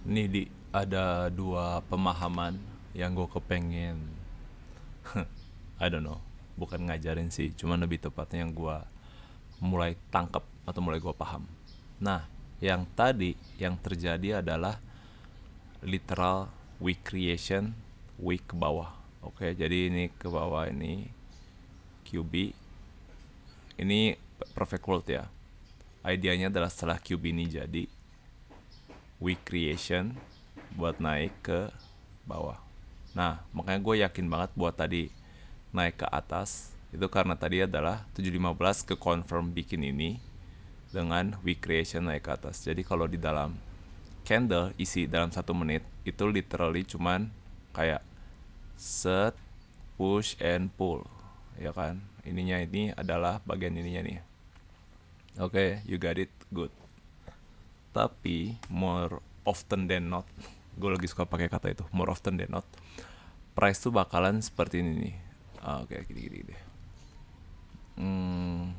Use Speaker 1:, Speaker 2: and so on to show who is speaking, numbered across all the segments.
Speaker 1: Nih ada dua pemahaman yang gue kepengen, I don't know, bukan ngajarin sih, cuman lebih tepatnya yang gue mulai tangkap atau mulai gue paham. Nah, yang tadi yang terjadi adalah literal weak creation, weak ke bawah. Oke, jadi ini ke bawah ini QB, ini perfect world ya. Ideanya adalah setelah QB ini jadi weak creation buat naik ke bawah. Nah, makanya gue yakin banget buat tadi naik ke atas itu karena tadi adalah 715 ke confirm bikin ini dengan weak creation naik ke atas. Jadi kalau di dalam candle isi dalam 1 menit itu literally cuman kayak set, push and pull, ya kan? Ininya ini adalah bagian ininya nih. Oke, you got it, good. Tapi more often than not, gue lagi suka pakai kata itu, more often than not, price tuh bakalan seperti ini nih. Oke, gini-gini deh. Hmm,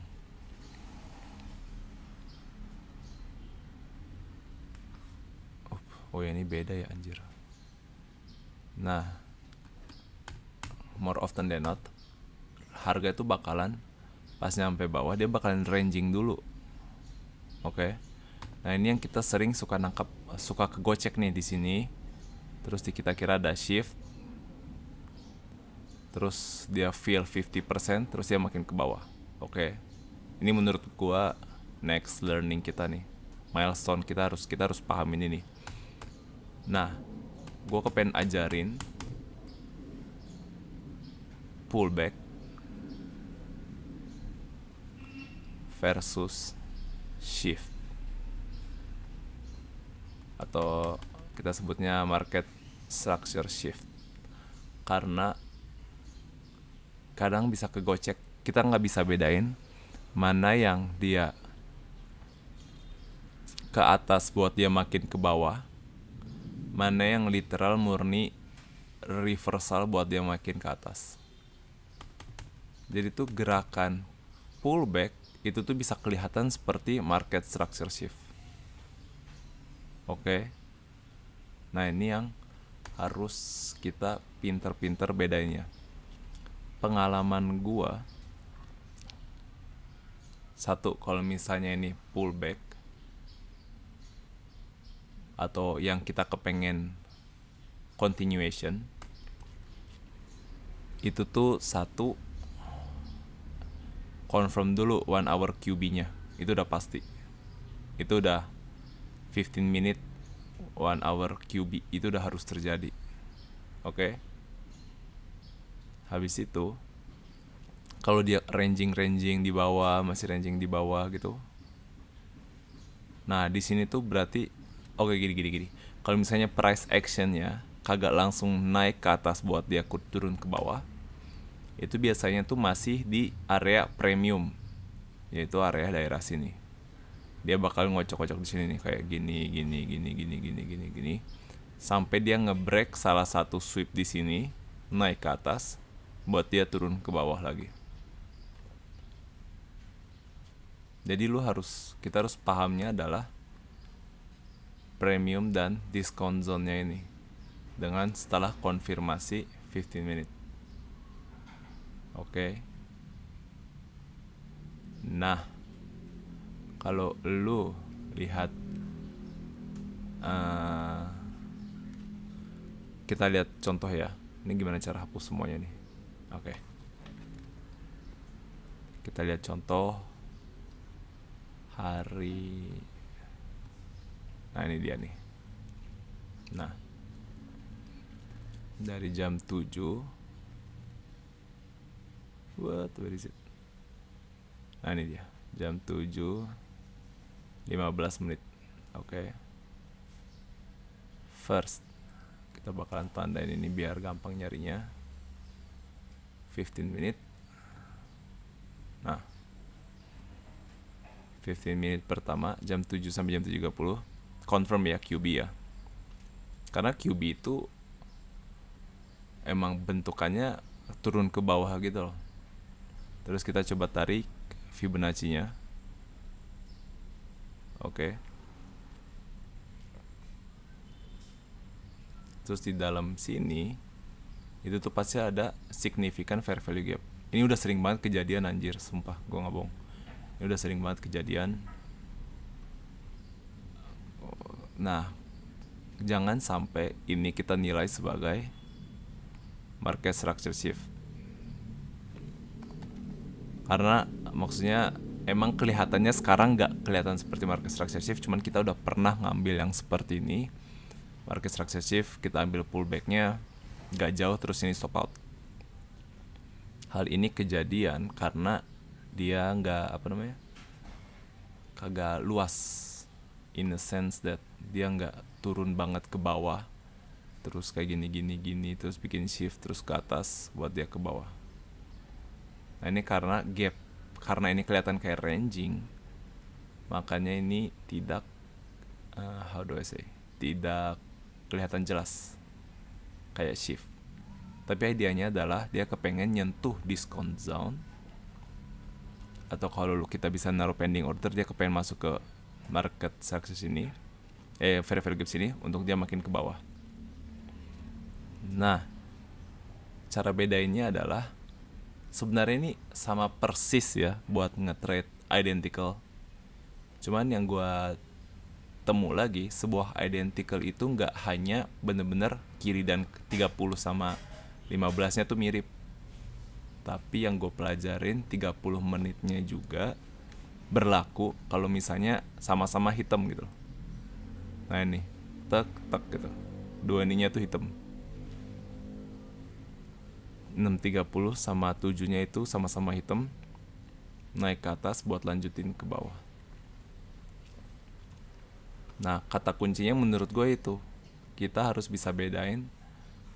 Speaker 1: oh ya ini beda ya anjir. Nah, more often than not, harga itu bakalan pas nyampe bawah dia bakalan ranging dulu. Oke. Nah, ini yang kita sering suka nangkap, suka kegocek nih di sini. Terus di kita kira ada shift. Terus dia feel 50%, terus dia makin ke bawah. Oke. Ini menurut gua next learning kita nih. Milestone kita harus paham ini nih. Nah, gua kepengen ajarin pullback versus shift, atau kita sebutnya market structure shift, karena kadang bisa kegocek, kita nggak bisa bedain mana yang dia ke atas buat dia makin ke bawah, mana yang literal murni reversal buat dia makin ke atas. Jadi tuh gerakan pullback itu tuh bisa kelihatan seperti market structure shift. Oke. Nah, ini yang harus kita pinter-pinter bedainnya. Pengalaman gua, satu, kalau misalnya ini pullback atau yang kita kepengen continuation, itu tuh satu, confirm dulu 1 hour QB-nya. Itu udah pasti. Itu udah 15 minute 1 hour QB, itu udah harus terjadi. Oke. Habis itu kalau dia ranging di bawah, masih ranging di bawah gitu. Nah, di sini tuh berarti oke, gini. Kalau misalnya price actionnya kagak langsung naik ke atas buat dia turun ke bawah, itu biasanya tuh masih di area premium, yaitu area daerah sini. Dia bakal ngocok-ngocok di sini nih kayak gini, sampai dia ngebreak salah satu sweep di sini, naik ke atas buat dia turun ke bawah lagi. Jadi kita harus pahamnya adalah premium dan discount zone-nya ini dengan setelah konfirmasi 15 minute. Oke. Nah, kalau lu lihat, uh, kita lihat contoh ya. Ini gimana cara hapus semuanya nih. Oke. Kita lihat contoh hari. Nah, ini dia nih. Nah, dari jam 7. Where is it? Nah, ini dia. Jam 7 15 menit. Oke. First, kita bakalan tandain ini biar gampang nyarinya. 15 menit. Nah, 15 menit pertama jam 7 sampai jam 7.30 confirm ya QB ya. Karena QB itu emang bentukannya turun ke bawah gitu loh. Terus kita coba tarik Fibonacci-nya. Oke. terus di dalam sini itu tuh pasti ada significant fair value gap. Ini udah sering banget kejadian anjir, sumpah gue nggak bohong. Ini udah sering banget kejadian. Nah, jangan sampai ini kita nilai sebagai market structure shift. Karena maksudnya emang kelihatannya sekarang nggak kelihatan seperti market structure shift, cuman kita udah pernah ngambil yang seperti ini. Market structure shift, kita ambil pullbacknya nggak jauh, terus ini stop out. Hal ini kejadian karena dia kagak luas, in the sense that dia nggak turun banget ke bawah terus kayak gini terus bikin shift terus ke atas buat dia ke bawah. Nah ini karena gap, karena ini kelihatan kayak ranging, makanya ini tidak tidak kelihatan jelas kayak shift. Tapi idenya adalah dia kepengen nyentuh discount zone, atau kalau kita bisa naruh pending order, dia kepengen masuk ke market success ini, fair value gap sini untuk dia makin ke bawah. Nah, cara bedainnya adalah sebenarnya ini sama persis ya buat nge-trade identical. Cuman yang gue temu lagi, sebuah identical itu nggak hanya bener-bener kiri dan 30 sama 15-nya tuh mirip, tapi yang gue pelajarin 30 menitnya juga berlaku kalau misalnya sama-sama hitam gitu. Nah ini tek gitu, dua ininya tuh hitam. 6.30 sama 7-nya itu sama-sama hitam, naik ke atas buat lanjutin ke bawah. Nah kata kuncinya menurut gue itu, kita harus bisa bedain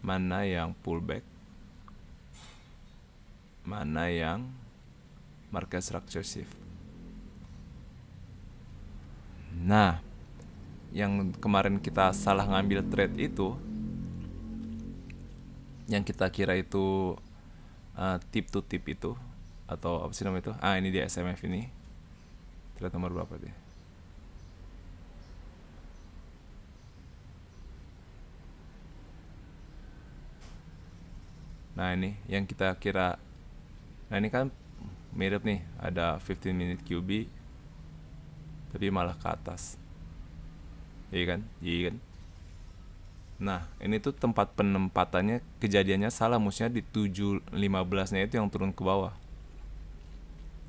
Speaker 1: mana yang pullback, mana yang market structure shift. Nah, yang kemarin kita salah ngambil trade itu, yang kita kira itu tip to tip itu, atau apa sih namanya itu? Ini dia SMF ini. Trade nomor berapa dia? Nah ini yang kita kira. Nah ini kan mirip nih, ada 15 minute QB tapi malah ke atas. Iya kan? Nah ini tuh tempat penempatannya, kejadiannya salah, maksudnya di 7.15 nya itu yang turun ke bawah.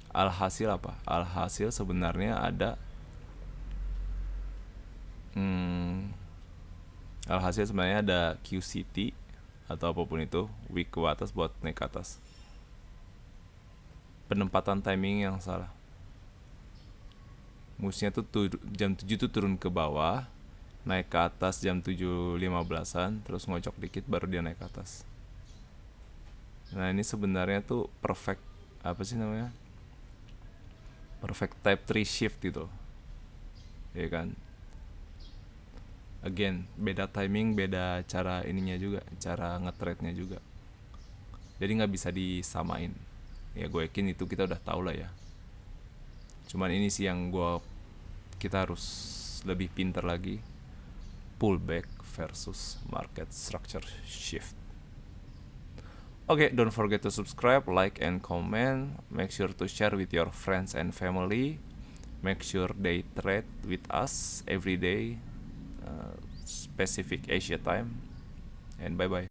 Speaker 1: Alhasil apa? Alhasil sebenarnya ada alhasil sebenarnya ada QCT atau apapun itu, wick ke atas buat naik ke atas. Penempatan timing yang salah. Musnya tuh jam 7 tuh turun ke bawah, naik ke atas jam 7.15an, terus ngocok dikit baru dia naik ke atas. Nah ini sebenarnya tuh perfect, apa sih namanya, perfect type 3 shift gitu, ya kan. Again, beda timing, beda cara ininya juga, cara nge-trade-nya juga. Jadi nggak bisa disamain. Ya gue yakin itu kita udah tahu lah ya. Cuman ini sih yang kita harus lebih pintar lagi. Pullback versus market structure shift. Okay, don't forget to subscribe, like, and comment. Make sure to share with your friends and family. Make sure they trade with us every day, specific Asia time. And bye-bye.